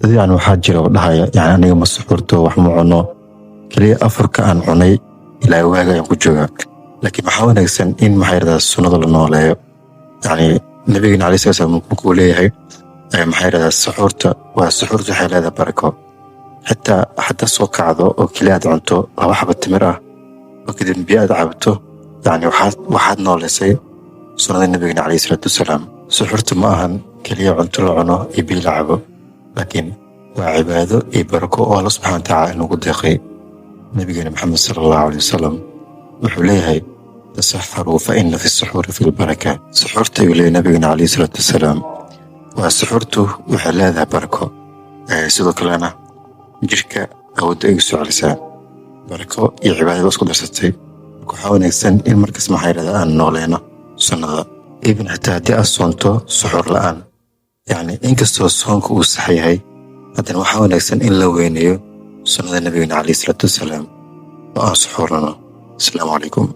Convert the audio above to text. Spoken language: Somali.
dad yani waxaa jira oo dhahaya yani aniga ma suxurto wax ma cuno keliya afurka aan cunay ilaa waaga ayaan ku joogaa. laakiin maxaa wanaagsan in maxaa yidhahdaa sunnada la nooleeyo. yani nabigeena caleyhi salatu wasalaam wuxuu leeyahay maxaa yidhahdaa suxuurta waxay leedahay barako. xataa soo kacdo oo keliya aad cunto 2 xabo timir ah oo kadib biyo aad cabto, yani waxaad nooleysay sunnada nabigeena caleyhi salaatu wasalaam. suxuurta ma ahan keliya cunto la cuno iyo biyo la cabo, laakiin waa cibaado iyo barako oo alla subxaana watacaala inugu deeqay. nabigeena maxamed sala allahu aleyh wasalam wuxuu leeyahay tasaxaruu fa ina fi suxuuri fi lbaraka. suxuurta ayuu leeyahay nabigeena caleyhi salaatu wasalaam. waa suxuurtu waxay leedahay barako, sidoo kalena jirka awoodda ay soo celisaa. barako iyo cibaadada isku darsatay. waxaa wanaagsan in markas maxaa yidhahdaa aan nooleyno sunnada. ibn xitaa haddii aad soonto suxuur la'aan, yani inkastoo soonka uu sax yahay, haddana waxaa wanaagsan in la weyneeyo sunnada nabigeena caleyhi salaatu wasalaam oo aan suxuurano. asalaamu calaykum.